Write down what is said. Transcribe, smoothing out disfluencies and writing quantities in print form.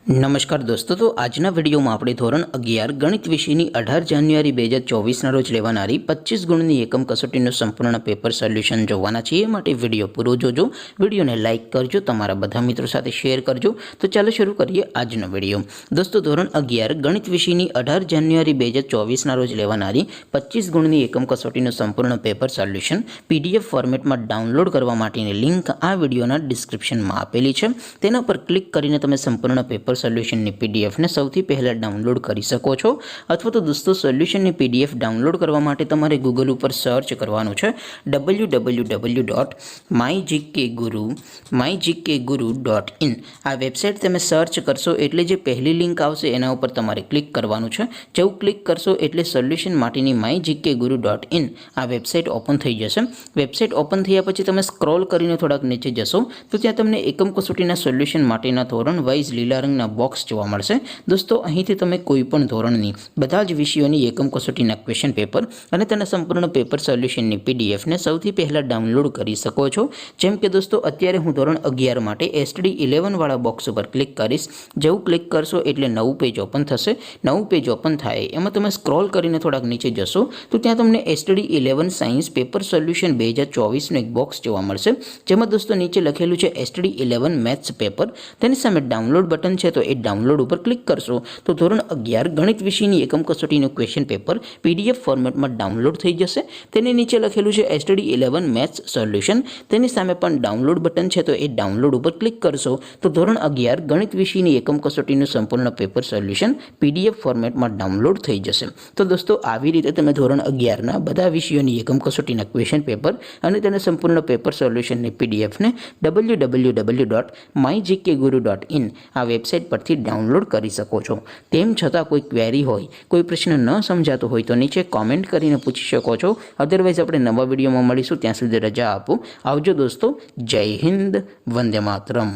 નમસ્કાર દોસ્તો, તો આજના વિડીયોમાં આપણે ધોરણ 11 ગણિત વિષયની 18 જાન્યુઆરી 2024ના રોજ લેવાનારી 25 ગુણની એકમ કસોટીનું સંપૂર્ણ પેપર સોલ્યુશન જોવાના છીએ। માટે વિડીયો પૂરો જોજો, વિડીયોને લાઇક કરજો, તમારા બધા મિત્રો સાથે શેર કરજો। તો ચાલો શરૂ કરીએ આજનો વિડીયો। દોસ્તો, ધોરણ 11 ગણિત વિષયની 18 જાન્યુઆરી 2024ના રોજ લેવાનારી 25 ગુણની એકમ કસોટીનું સંપૂર્ણ પેપર સોલ્યુશન PDF ફોર્મેટમાં ડાઉનલોડ કરવા માટેની લિંક આ વિડીયોના ડિસ્ક્રિપ્શનમાં આપેલી છે। તેના પર ક્લિક કરીને તમે સંપૂર્ણ પેપર સોલ્યુશનની PDF ને સૌથી પહેલા ડાઉનલોડ કરી શકો છો। અથવા તો દોસ્તો, સોલ્યુશનની PDF ડાઉનલોડ કરવા માટે તમારે ગૂગલ ઉપર સર્ચ કરવાનું છે www.mygkguru.in। આ વેબસાઇટ તમે સર્ચ કરશો એટલે જે પહેલી લિંક આવશે એના ઉપર તમારે ક્લિક કરવાનું છે। જેવું ક્લિક કરશો એટલે સોલ્યુશન માટેની mygkguru.in આ વેબસાઇટ ઓપન થઈ જશે। વેબસાઇટ ઓપન થયા પછી તમે સ્ક્રોલ કરીને થોડાક નીચે જશો તો ત્યાં તમને એકમ કસોટીના સોલ્યુશન માટેના ધોરણ વાઇઝ લીલા રંગના બોક્સ જોવા મળશે। દોસ્તો, અહીંથી તમે કોઈ પણ ધોરણની બધા જ વિષયોની એકમ કસોટીના ક્વેશ્ચન પેપર અને તેના સંપૂર્ણ પેપર સોલ્યુશનની PDF ને સૌથી પહેલા ડાઉનલોડ કરી શકો છો। જેમ કે દોસ્તો, અત્યારે હું ધોરણ 11 માટે STD 11 વાળા બોક્સ ઉપર ક્લિક કરીશ। જેવું ક્લિક કરશો એટલે નવું પેજ ઓપન થશે। નવું પેજ ઓપન થાય એમાં તમે સ્ક્રોલ કરીને થોડાક નીચે જશો તો ત્યાં તમને STD 11 સાયન્સ પેપર સોલ્યુશન 2024નું એક બોક્સ જોવા મળશે, જેમાં દોસ્તો નીચે લખેલું છે STD 11 મેથ્સ પેપર। તેની સામે ડાઉનલોડ બટન છે, તો એ ડાઉનલોડ ઉપર ક્લિક કરશો તો ધોરણ 11 ગણિત વિષયની એકમ કસોટીનું ક્વેશ્ચન પેપર PDF ફોર્મેટમાં ડાઉનલોડ થઈ જશે। તેની નીચે લખેલું છે STD 11 મેથ્સ સોલ્યુશન, તેની સામે પણ ડાઉનલોડ બટન છે, તો એ ડાઉનલોડ ઉપર ક્લિક કરશો તો ધોરણ 11 ગણિત વિષયની એકમ કસોટીનું સંપૂર્ણ પેપર સોલ્યુશન PDF ફોર્મેટમાં ડાઉનલોડ થઈ જશે। તો દોસ્તો, આવી રીતે તમે ધોરણ 11ના બધા વિષયોની એકમ કસોટીના ક્વેશ્ચન પેપર અને તેના સંપૂર્ણ પેપર સોલ્યુશનની PDF ને www.mygkguru.in આ વેબસાઇટ પરથી ડાઉનલોડ કરી શકો છો। તેમ છતાં કોઈ ક્વેરી હોય, કોઈ પ્રશ્ન ન સમજાતો હોય તો નીચે કોમેન્ટ કરીને પૂછી શકો છો। અધરવાઇઝ આપણે નવા વિડીયોમાં મળીશું, ત્યાં સુધી રજા આપો। આવજો દોસ્તો, જય હિન્દ, વંદે માતરમ।